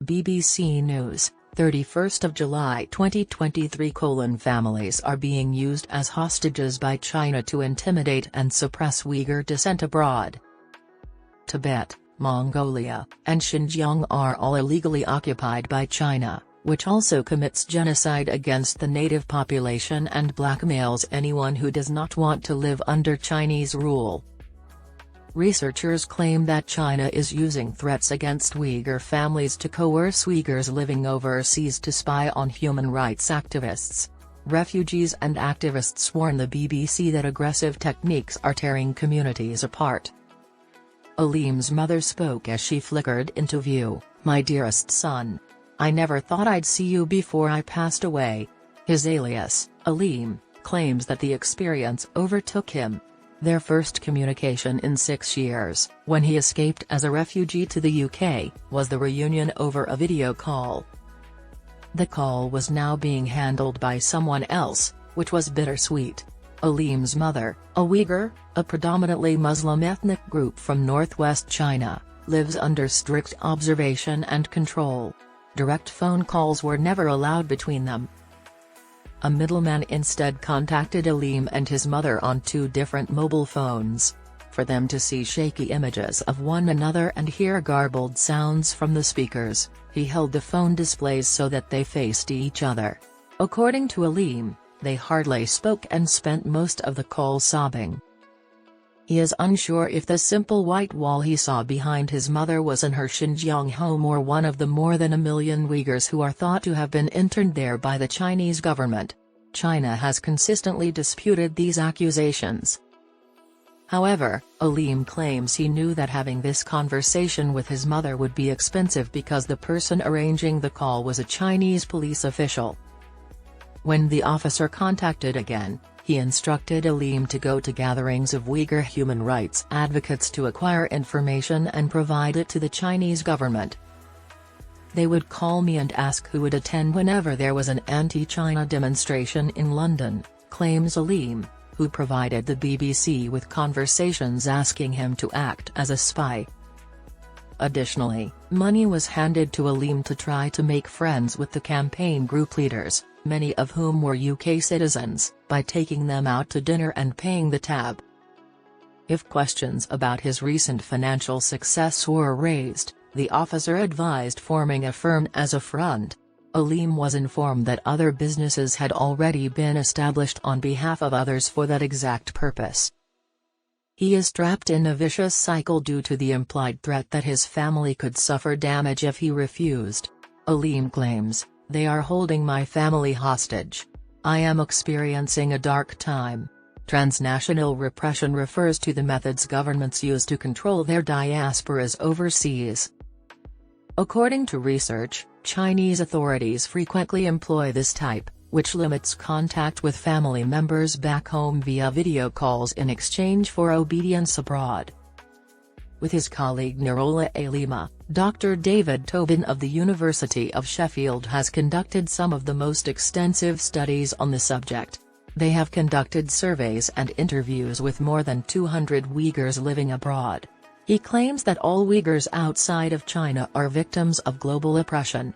BBC News, 31st of July 2023. Families are being used as hostages by China to intimidate and suppress Uyghur dissent abroad. Tibet, Mongolia, and Xinjiang are all illegally occupied by China, which also commits genocide against the native population and blackmails anyone who does not want to live under Chinese rule. Researchers claim that China is using threats against Uyghur families to coerce Uyghurs living overseas to spy on human rights activists. Refugees and activists warn the BBC that aggressive techniques are tearing communities apart. Alim's mother spoke as she flickered into view, "My dearest son. I never thought I'd see you before I passed away." His alias, Alim, claims that the experience overtook him. Their first communication in 6 years, when he escaped as a refugee to the UK, was the reunion over a video call. The call was now being handled by someone else, which was bittersweet. Alim's mother, a Uyghur, a predominantly Muslim ethnic group from northwest China, lives under strict observation and control. Direct phone calls were never allowed between them. A middleman instead contacted Alim and his mother on 2 different mobile phones. For them to see shaky images of one another and hear garbled sounds from the speakers, he held the phone displays so that they faced each other. According to Alim, they hardly spoke and spent most of the call sobbing. He is unsure if the simple white wall he saw behind his mother was in her Xinjiang home or one of the more than 1 million Uyghurs who are thought to have been interned there by the Chinese government. China has consistently disputed these accusations. However, Alim claims he knew that having this conversation with his mother would be expensive because the person arranging the call was a Chinese police official. When the officer contacted again, he instructed Alim to go to gatherings of Uyghur human rights advocates to acquire information and provide it to the Chinese government. "They would call me and ask who would attend whenever there was an anti-China demonstration in London," claims Alim, who provided the BBC with conversations asking him to act as a spy. Additionally, money was handed to Alim to try to make friends with the campaign group leaders, many of whom were UK citizens, by taking them out to dinner and paying the tab. If questions about his recent financial success were raised, the officer advised forming a firm as a front. Alim was informed that other businesses had already been established on behalf of others for that exact purpose. He is trapped in a vicious cycle due to the implied threat that his family could suffer damage if he refused. Alim claims, "They are holding my family hostage. I am experiencing a dark time." Transnational repression refers to the methods governments use to control their diasporas overseas. According to research, Chinese authorities frequently employ this type, which limits contact with family members back home via video calls in exchange for obedience abroad. With his colleague Nurullah Alima, Dr. David Tobin of the University of Sheffield has conducted some of the most extensive studies on the subject. They have conducted surveys and interviews with more than 200 Uyghurs living abroad. He claims that all Uyghurs outside of China are victims of global oppression.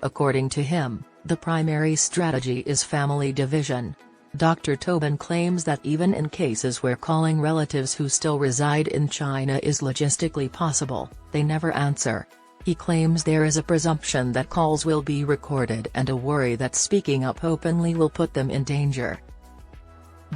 According to him, the primary strategy is family division. Dr. Tobin claims that even in cases where calling relatives who still reside in China is logistically possible, they never answer. He claims there is a presumption that calls will be recorded and a worry that speaking up openly will put them in danger.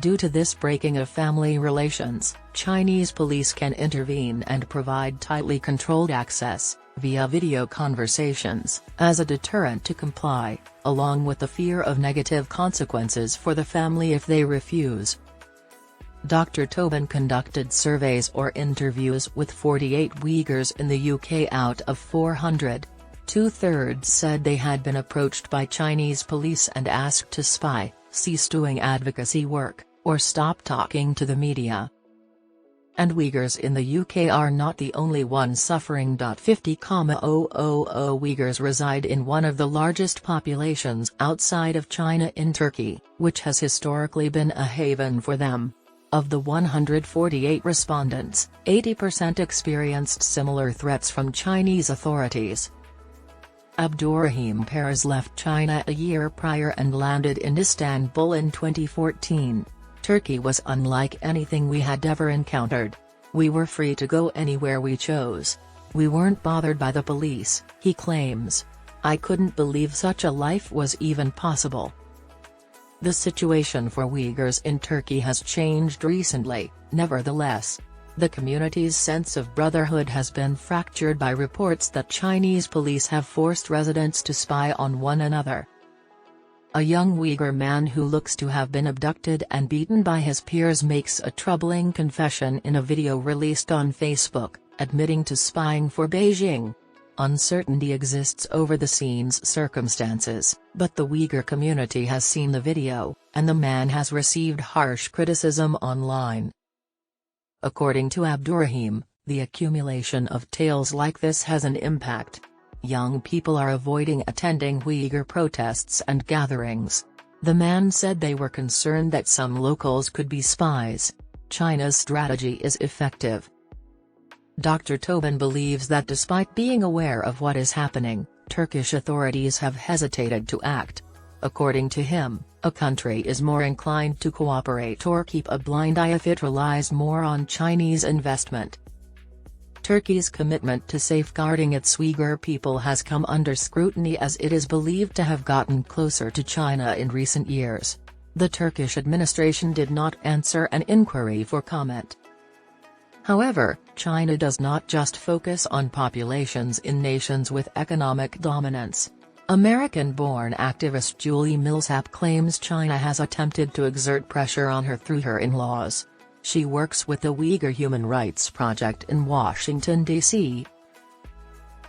Due to this breaking of family relations, Chinese police can intervene and provide tightly controlled access, via video conversations, as a deterrent to comply, along with the fear of negative consequences for the family if they refuse. Dr. Tobin conducted surveys or interviews with 48 Uyghurs in the UK out of 400. 2/3 said they had been approached by Chinese police and asked to spy, cease doing advocacy work, or stop talking to the media. And Uyghurs in the UK are not the only ones suffering. 50,000 Uyghurs reside in one of the largest populations outside of China in Turkey, which has historically been a haven for them. Of the 148 respondents, 80% experienced similar threats from Chinese authorities. Abdurrahim Peres left China a year prior and landed in Istanbul in 2014. Turkey was unlike anything we had ever encountered. We were free to go anywhere we chose. We weren't bothered by the police, he claims. I couldn't believe such a life was even possible. The situation for Uyghurs in Turkey has changed recently, nevertheless. The community's sense of brotherhood has been fractured by reports that Chinese police have forced residents to spy on one another. A young Uyghur man who looks to have been abducted and beaten by his peers makes a troubling confession in a video released on Facebook, admitting to spying for Beijing. Uncertainty exists over the scene's circumstances, but the Uyghur community has seen the video, and the man has received harsh criticism online. According to Abdurrahim, the accumulation of tales like this has an impact. Young people are avoiding attending Uyghur protests and gatherings. The man said they were concerned that some locals could be spies. China's strategy is effective. Dr. Tobin believes that despite being aware of what is happening, Turkish authorities have hesitated to act. According to him, a country is more inclined to cooperate or keep a blind eye if it relies more on Chinese investment. Turkey's commitment to safeguarding its Uyghur people has come under scrutiny as it is believed to have gotten closer to China in recent years. The Turkish administration did not answer an inquiry for comment. However, China does not just focus on populations in nations with economic dominance. American-born activist Julie Millsap claims China has attempted to exert pressure on her through her in-laws. She works with the Uyghur Human Rights Project in Washington, D.C.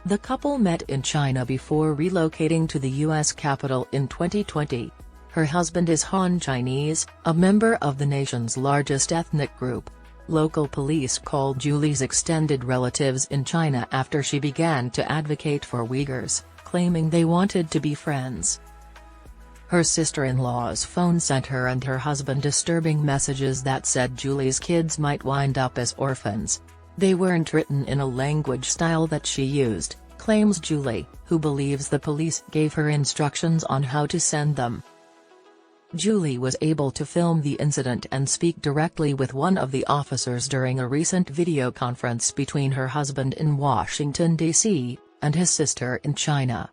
The couple met in China before relocating to the U.S. Capitol in 2020. Her husband is Han Chinese, a member of the nation's largest ethnic group. Local police called Julie's extended relatives in China after she began to advocate for Uyghurs, claiming they wanted to be friends. Her sister-in-law's phone sent her and her husband disturbing messages that said Julie's kids might wind up as orphans. They weren't written in a language style that she used, claims Julie, who believes the police gave her instructions on how to send them. Julie was able to film the incident and speak directly with one of the officers during a recent video conference between her husband in Washington, D.C., and his sister in China.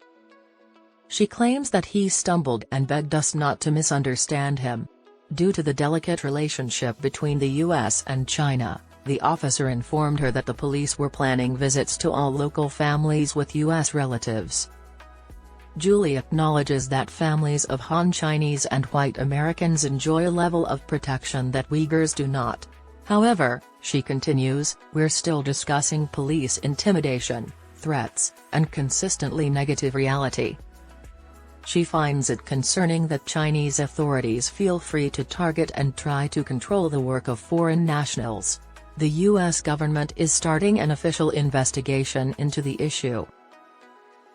She claims that he stumbled and begged us not to misunderstand him. Due to the delicate relationship between the U.S. and China, the officer informed her that the police were planning visits to all local families with U.S. relatives. Julie acknowledges that families of Han Chinese and white Americans enjoy a level of protection that Uyghurs do not. However, she continues, we're still discussing police intimidation, threats, and consistently negative reality. She finds it concerning that Chinese authorities feel free to target and try to control the work of foreign nationals. The U.S. government is starting an official investigation into the issue.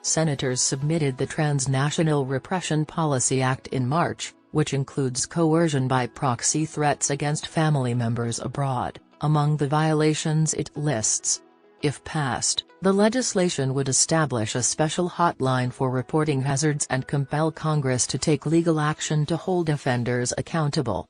Senators submitted the Transnational Repression Policy Act in March, which includes coercion by proxy threats against family members abroad, among the violations it lists. If passed, the legislation would establish a special hotline for reporting hazards and compel Congress to take legal action to hold offenders accountable.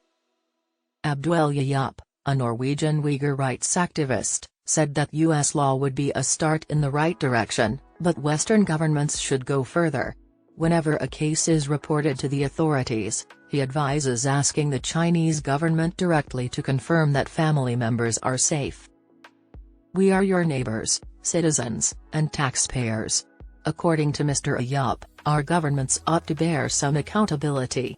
Abdul Yayap, a Norwegian Uyghur rights activist, said that U.S. law would be a start in the right direction, but Western governments should go further. Whenever a case is reported to the authorities, he advises asking the Chinese government directly to confirm that family members are safe. We are your neighbors, citizens, and taxpayers. According to Mr. Ayup, our governments ought to bear some accountability.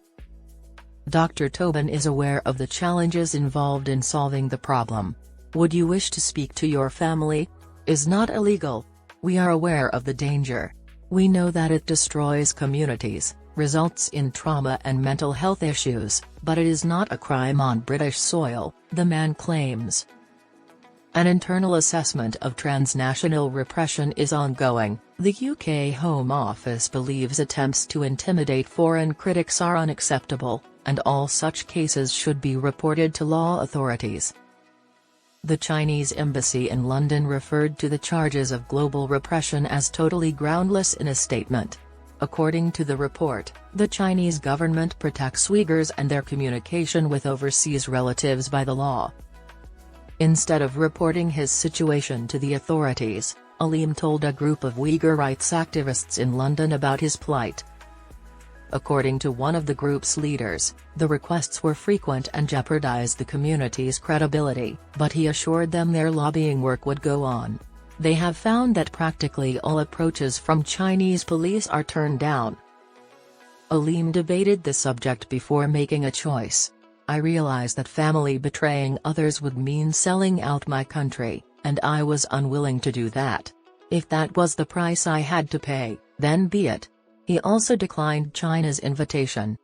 Dr. Tobin is aware of the challenges involved in solving the problem. Would you wish to speak to your family? Is not illegal. We are aware of the danger. We know that it destroys communities, results in trauma and mental health issues, but it is not a crime on British soil, the man claims. An internal assessment of transnational repression is ongoing. The UK Home Office believes attempts to intimidate foreign critics are unacceptable, and all such cases should be reported to law authorities. The Chinese embassy in London referred to the charges of global repression as totally groundless in a statement. According to the report, the Chinese government protects Uyghurs and their communication with overseas relatives by the law. Instead of reporting his situation to the authorities, Alim told a group of Uyghur rights activists in London about his plight. According to one of the group's leaders, the requests were frequent and jeopardized the community's credibility, but he assured them their lobbying work would go on. They have found that practically all approaches from Chinese police are turned down. Alim debated the subject before making a choice. I realized that family betraying others would mean selling out my country, and I was unwilling to do that. If that was the price I had to pay, then be it. He also declined China's invitation,